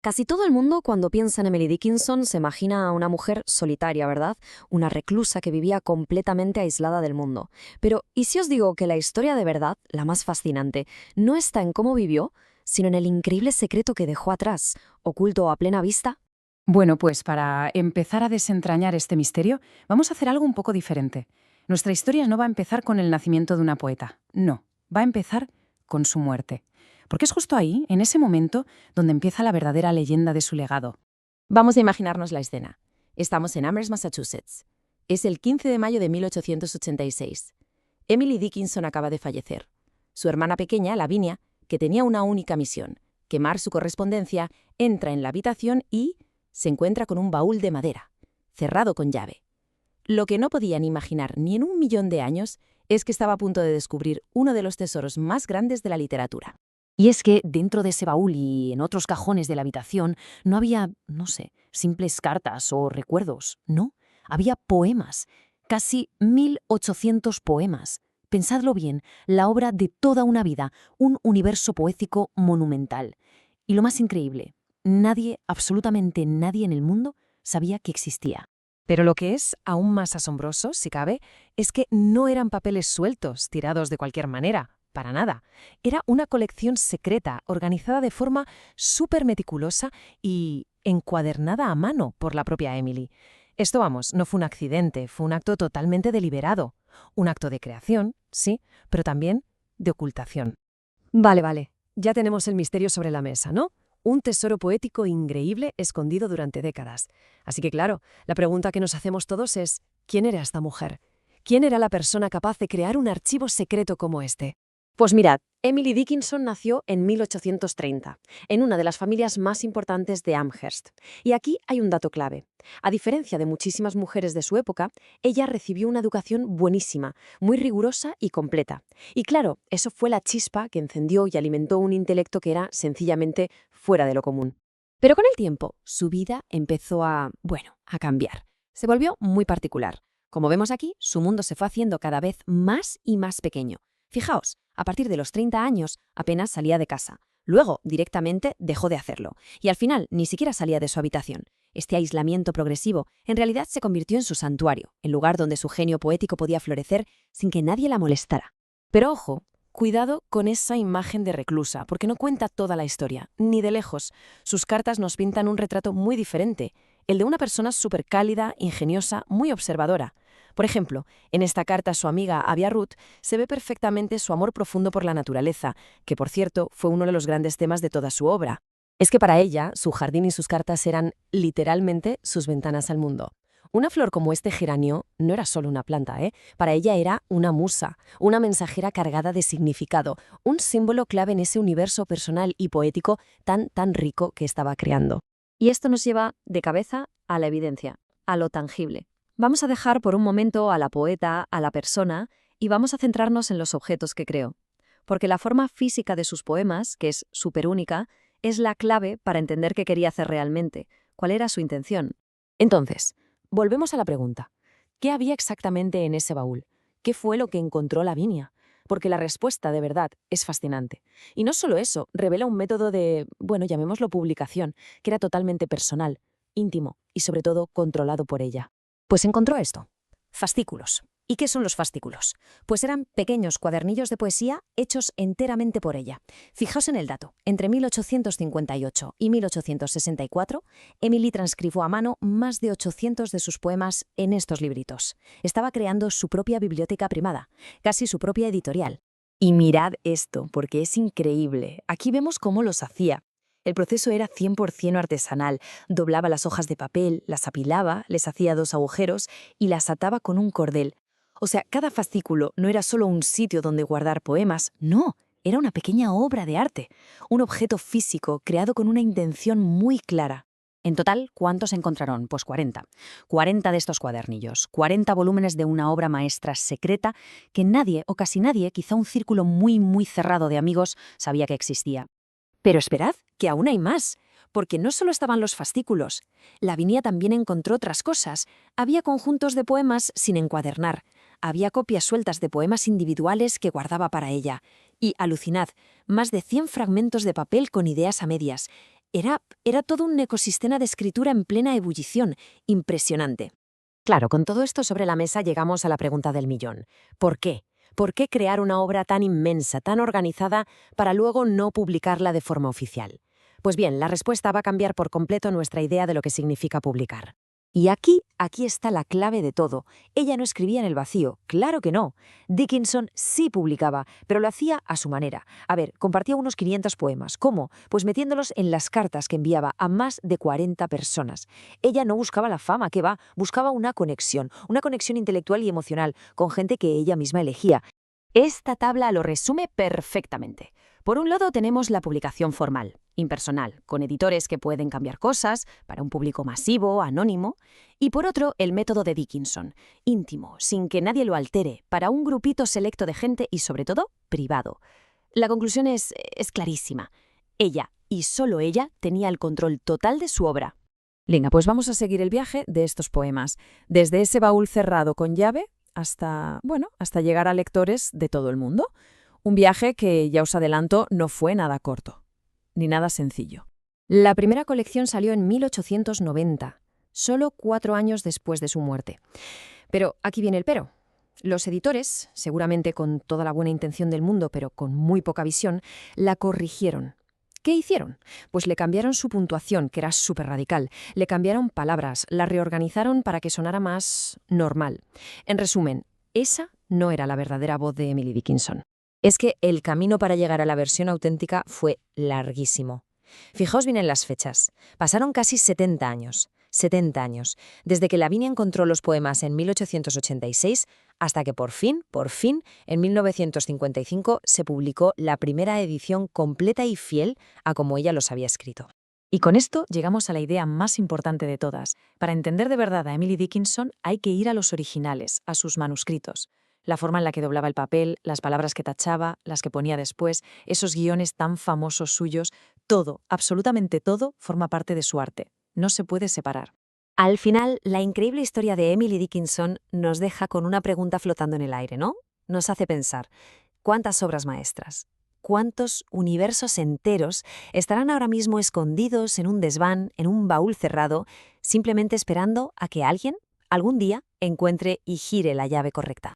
Casi todo el mundo cuando piensa en Emily Dickinson se imagina a una mujer solitaria, ¿verdad? Una reclusa que vivía completamente aislada del mundo. Pero, ¿y si os digo que la historia de verdad, la más fascinante, no está en cómo vivió, sino en el increíble secreto que dejó atrás, oculto a plena vista? Bueno, pues para empezar a desentrañar este misterio, vamos a hacer algo un poco diferente. Nuestra historia no va a empezar con el nacimiento de una poeta, no, va a empezar con su muerte. Porque es justo ahí, en ese momento, donde empieza la verdadera leyenda de su legado. Vamos a imaginarnos la escena. Estamos en Amherst, Massachusetts. Es el 15 de mayo de 1886. Emily Dickinson acaba de fallecer. Su hermana pequeña, Lavinia, que tenía una única misión, quemar su correspondencia, entra en la habitación y se encuentra con un baúl de madera, cerrado con llave. Lo que no podían imaginar ni en 1.000.000 de años es que estaba a punto de descubrir uno de los tesoros más grandes de la literatura. Y es que dentro de ese baúl y en otros cajones de la habitación no había, no sé, simples cartas o recuerdos, no. Había poemas, casi 1.800 poemas. Pensadlo bien, la obra de toda una vida, un universo poético monumental. Y lo más increíble, nadie, absolutamente nadie en el mundo sabía que existía. Pero lo que es aún más asombroso, si cabe, es que no eran papeles sueltos, tirados de cualquier manera, para nada. Era una colección secreta, organizada de forma súper meticulosa y encuadernada a mano por la propia Emily. Esto, vamos, no fue un accidente, fue un acto totalmente deliberado. Un acto de creación, sí, pero también de ocultación. Vale, ya tenemos el misterio sobre la mesa, ¿no? Un tesoro poético increíble escondido durante décadas. Así que claro, la pregunta que nos hacemos todos es, ¿quién era esta mujer? ¿Quién era la persona capaz de crear un archivo secreto como este? Pues mirad, Emily Dickinson nació en 1830, en una de las familias más importantes de Amherst. Y aquí hay un dato clave. A diferencia de muchísimas mujeres de su época, ella recibió una educación buenísima, muy rigurosa y completa. Y claro, eso fue la chispa que encendió y alimentó un intelecto que era sencillamente fuera de lo común. Pero con el tiempo, su vida empezó a cambiar. Se volvió muy particular. Como vemos aquí, su mundo se fue haciendo cada vez más y más pequeño. Fijaos, a partir de los 30 años apenas salía de casa. Luego, directamente, dejó de hacerlo. Y al final, ni siquiera salía de su habitación. Este aislamiento progresivo, en realidad, se convirtió en su santuario, el lugar donde su genio poético podía florecer sin que nadie la molestara. Pero ojo, cuidado con esa imagen de reclusa, porque no cuenta toda la historia, ni de lejos. Sus cartas nos pintan un retrato muy diferente, el de una persona súper cálida, ingeniosa, muy observadora. Por ejemplo, en esta carta a su amiga Avia Ruth se ve perfectamente su amor profundo por la naturaleza, que por cierto fue uno de los grandes temas de toda su obra. Es que para ella, su jardín y sus cartas eran literalmente sus ventanas al mundo. Una flor como este geranio no era solo una planta, ¿eh? Para ella era una musa, una mensajera cargada de significado, un símbolo clave en ese universo personal y poético tan rico que estaba creando. Y esto nos lleva de cabeza a la evidencia, a lo tangible. Vamos a dejar por un momento a la poeta, a la persona, y vamos a centrarnos en los objetos que creó. Porque la forma física de sus poemas, que es súper única, es la clave para entender qué quería hacer realmente, cuál era su intención. Entonces, volvemos a la pregunta. ¿Qué había exactamente en ese baúl? ¿Qué fue lo que encontró Lavinia? Porque la respuesta, de verdad, es fascinante. Y no solo eso, revela un método de, llamémoslo publicación, que era totalmente personal, íntimo y sobre todo controlado por ella. Pues encontró esto. Fascículos. ¿Y qué son los fascículos? Pues eran pequeños cuadernillos de poesía hechos enteramente por ella. Fijaos en el dato. Entre 1858 y 1864, Emily transcribió a mano más de 800 de sus poemas en estos libritos. Estaba creando su propia biblioteca privada, casi su propia editorial. Y mirad esto, porque es increíble. Aquí vemos cómo los hacía. El proceso era 100% artesanal. Doblaba las hojas de papel, las apilaba, les hacía 2 agujeros y las ataba con un cordel. O sea, cada fascículo no era solo un sitio donde guardar poemas, no, era una pequeña obra de arte, un objeto físico creado con una intención muy clara. En total, ¿cuántos encontraron? Pues 40. 40 de estos cuadernillos, 40 volúmenes de una obra maestra secreta que nadie, o casi nadie, quizá un círculo muy cerrado de amigos, sabía que existía. Pero esperad, que aún hay más, porque no solo estaban los fascículos. Lavinia también encontró otras cosas. Había conjuntos de poemas sin encuadernar. Había copias sueltas de poemas individuales que guardaba para ella. Y, alucinad, más de 100 fragmentos de papel con ideas a medias. Era todo un ecosistema de escritura en plena ebullición. Impresionante. Claro, con todo esto sobre la mesa llegamos a la pregunta del millón. ¿Por qué? ¿Por qué crear una obra tan inmensa, tan organizada, para luego no publicarla de forma oficial? Pues bien, la respuesta va a cambiar por completo nuestra idea de lo que significa publicar. Y aquí está la clave de todo. Ella no escribía en el vacío, claro que no. Dickinson sí publicaba, pero lo hacía a su manera. A ver, compartía unos 500 poemas. ¿Cómo? Pues metiéndolos en las cartas que enviaba a más de 40 personas. Ella no buscaba la fama, ¿qué va? Buscaba una conexión intelectual y emocional con gente que ella misma elegía. Esta tabla lo resume perfectamente. Por un lado tenemos la publicación formal, impersonal, con editores que pueden cambiar cosas para un público masivo, anónimo, y por otro el método de Dickinson, íntimo, sin que nadie lo altere, para un grupito selecto de gente y sobre todo privado. La conclusión es clarísima. Ella, y solo ella, tenía el control total de su obra. Venga, pues vamos a seguir el viaje de estos poemas, desde ese baúl cerrado con llave hasta llegar a lectores de todo el mundo. Un viaje que, ya os adelanto, no fue nada corto, ni nada sencillo. La primera colección salió en 1890, solo 4 años después de su muerte. Pero aquí viene el pero. Los editores, seguramente con toda la buena intención del mundo, pero con muy poca visión, la corrigieron. ¿Qué hicieron? Pues le cambiaron su puntuación, que era súper radical, le cambiaron palabras, la reorganizaron para que sonara más normal. En resumen, esa no era la verdadera voz de Emily Dickinson. Es que el camino para llegar a la versión auténtica fue larguísimo. Fijaos bien en las fechas. Pasaron casi 70 años. 70 años, desde que Lavinia encontró los poemas en 1886 hasta que por fin, en 1955 se publicó la primera edición completa y fiel a como ella los había escrito. Y con esto llegamos a la idea más importante de todas. Para entender de verdad a Emily Dickinson hay que ir a los originales, a sus manuscritos. La forma en la que doblaba el papel, las palabras que tachaba, las que ponía después, esos guiones tan famosos suyos, todo, absolutamente todo, forma parte de su arte. No se puede separar. Al final, la increíble historia de Emily Dickinson nos deja con una pregunta flotando en el aire, ¿no? Nos hace pensar, ¿cuántas obras maestras? ¿Cuántos universos enteros estarán ahora mismo escondidos en un desván, en un baúl cerrado, simplemente esperando a que alguien, algún día, encuentre y gire la llave correcta?